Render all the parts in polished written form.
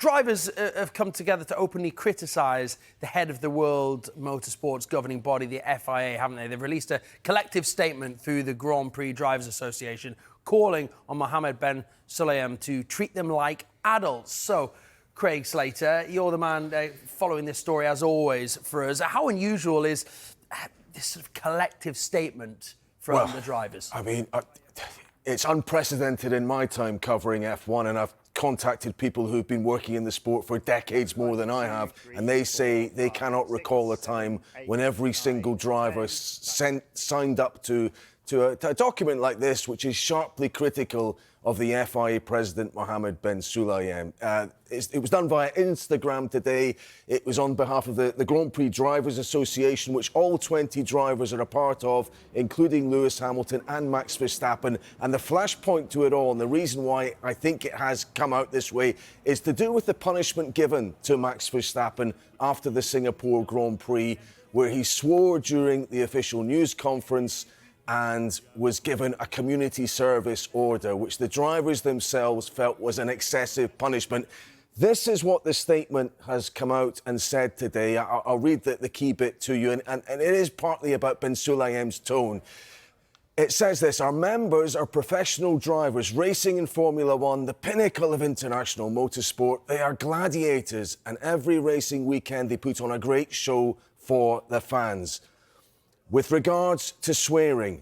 Drivers have come together to openly criticise the head of the World Motorsport's governing body, the FIA, haven't they? They've released a collective statement through the Grand Prix Drivers Association calling on Mohammed Ben Sulayem to treat them like adults. So, Craig Slater, you're the man following this story as always for us. How unusual is this sort of collective statement from the drivers? I mean, it's unprecedented in my time covering F1, and I've contacted people who've been working in the sport for decades more than I have, and they say they cannot recall a time when every single driver signed up to a document like this, which is sharply critical of the FIA president, Mohammed Ben Sulayem. It was done via Instagram today. It was on behalf of the Grand Prix Drivers Association, which all 20 drivers are a part of, including Lewis Hamilton and Max Verstappen. And the flashpoint to it all, and the reason why I think it has come out this way, is to do with the punishment given to Max Verstappen after the Singapore Grand Prix, where he swore during the official news conference and was given a community service order, which the drivers themselves felt was an excessive punishment. This is what the statement has come out and said today. I'll read the key bit to you, and it is partly about Ben Sulayem's tone. It says this: our members are professional drivers racing in Formula One, the pinnacle of international motorsport. They are gladiators, and every racing weekend they put on a great show for the fans. With regards to swearing,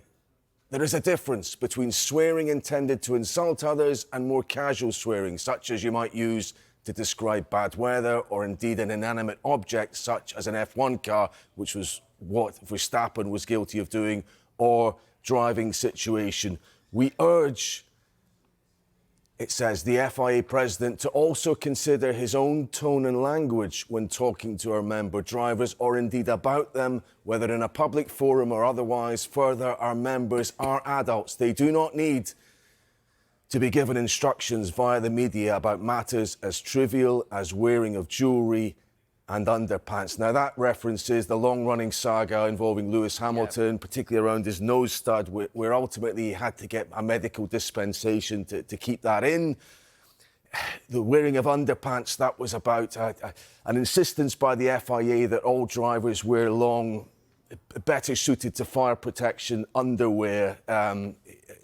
there is a difference between swearing intended to insult others and more casual swearing, such as you might use to describe bad weather or indeed an inanimate object, such as an F1 car, which was what Verstappen was guilty of doing, or driving situation. We urge, it says, the FIA president to also consider his own tone and language when talking to our member drivers, or indeed about them, whether in a public forum or otherwise. Further, our members are adults. They do not need to be given instructions via the media about matters as trivial as wearing of jewellery and underpants. Now, that references the long-running saga involving Lewis Hamilton, particularly around his nose stud, where ultimately he had to get a medical dispensation to keep that in. The wearing of underpants, that was about an insistence by the FIA that all drivers wear long, better suited to fire protection underwear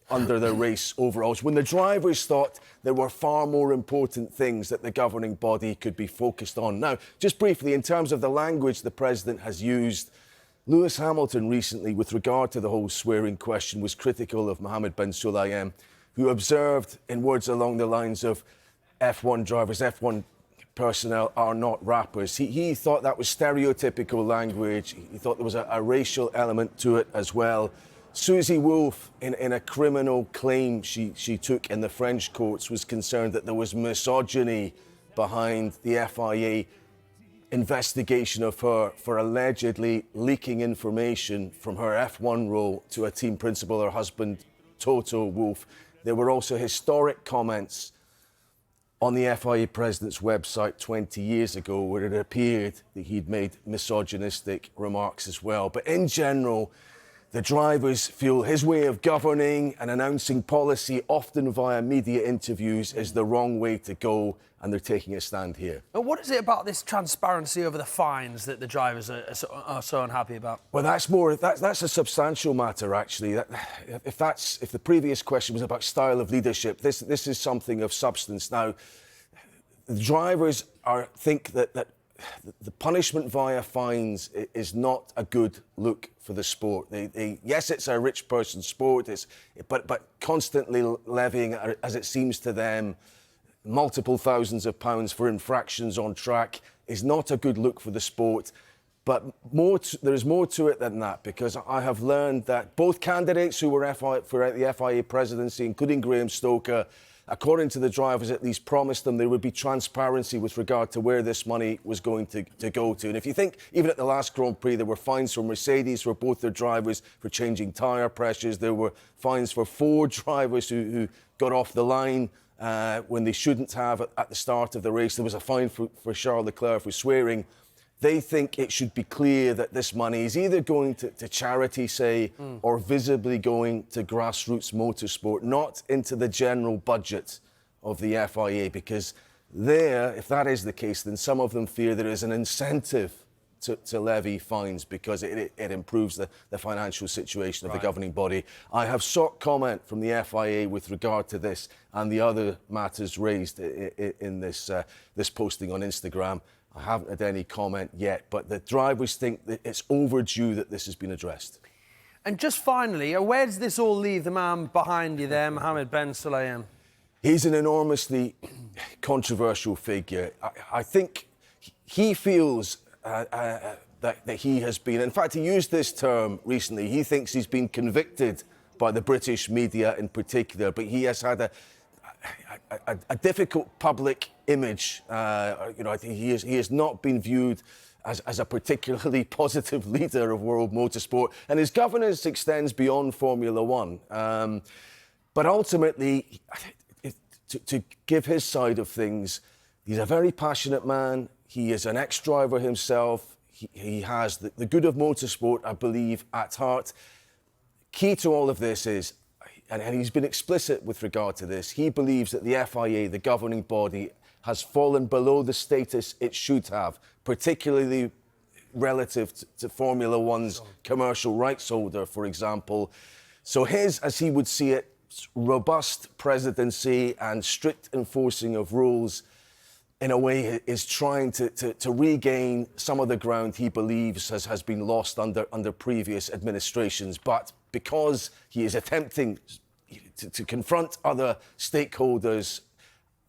under their race overalls, when the drivers thought there were far more important things that the governing body could be focused on. Now, just briefly, in terms of the language the president has used, Lewis Hamilton recently, with regard to the whole swearing question, was critical of Mohammed Ben Sulayem, who observed in words along the lines of F1 drivers, F1 personnel are not rappers. He thought that was stereotypical language. He thought there was a racial element to it as well. Susie Wolff, in a criminal claim she took in the French courts, was concerned that there was misogyny behind the FIA investigation of her for allegedly leaking information from her F1 role to a team principal, her husband, Toto Wolff. There were also historic comments on the FIA president's website 20 years ago where it appeared that he'd made misogynistic remarks as well. But in general, the drivers feel his way of governing and announcing policy, often via media interviews, is the wrong way to go, and they're taking a stand here. And what is it about this transparency over the fines that the drivers are so unhappy about? Well, that's a substantial matter, actually. If the previous question was about style of leadership, this is something of substance. Now, the drivers think that the punishment via fines is not a good look for the sport. Yes, it's a rich person's sport, but constantly levying, as it seems to them, multiple thousands of pounds for infractions on track is not a good look for the sport. But there is more to it than that, because I have learned that both candidates who were for the FIA presidency, including Graham Stoker, according to the drivers at least, promised them there would be transparency with regard to where this money was going to go to. And if you think, even at the last Grand Prix, there were fines for Mercedes for both their drivers for changing tyre pressures. There were fines for 4 drivers who got off the line when they shouldn't have at the start of the race. There was a fine for Charles Leclerc for swearing. They think it should be clear that this money is either going to charity, say, or visibly going to grassroots motorsport, not into the general budget of the FIA, because there, if that is the case, then some of them fear there is an incentive to levy fines because it improves the financial situation of the governing body. I have sought comment from the FIA with regard to this and the other matters raised in this posting on Instagram. I haven't had any comment yet, but the drivers think that it's overdue that this has been addressed. And just finally, where does this all leave the man behind you there, Mohammed Ben Sulayem? He's an enormously controversial figure. I think he feels that he has been, in fact, he used this term recently, he thinks he's been convicted by the British media in particular, but he has had a difficult public image. I think he has not been viewed as a particularly positive leader of world motorsport, and his governance extends beyond Formula One. But ultimately, to give his side of things, he's a very passionate man. He is an ex-driver himself. He has the good of motorsport, I believe, at heart. Key to all of this is, and he's been explicit with regard to this, he believes that the FIA, the governing body, has fallen below the status it should have, particularly relative to Formula One's commercial rights holder, for example. So his, as he would see it, robust presidency and strict enforcing of rules, in a way, is trying to regain some of the ground he believes has been lost under previous administrations. But because he is attempting to confront other stakeholders,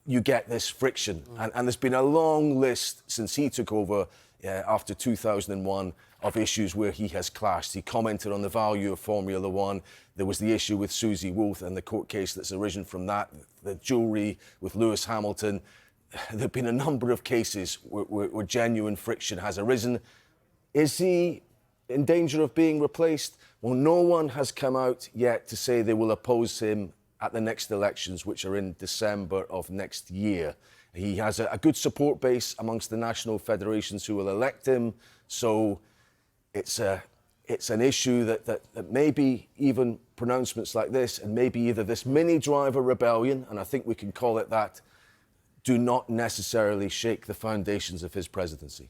you get this friction. And there's been a long list since he took over after 2001 of issues where he has clashed. He commented on the value of Formula One. There was the issue with Susie Wolff and the court case that's arisen from that, the jewellery with Lewis Hamilton. There have been a number of cases where genuine friction has arisen. Is he in danger of being replaced? Well, no one has come out yet to say they will oppose him at the next elections, which are in December of next year. He has a good support base amongst the national federations who will elect him. So it's an issue that maybe even pronouncements like this, and maybe either this mini driver rebellion, and I think we can call it that, do not necessarily shake the foundations of his presidency.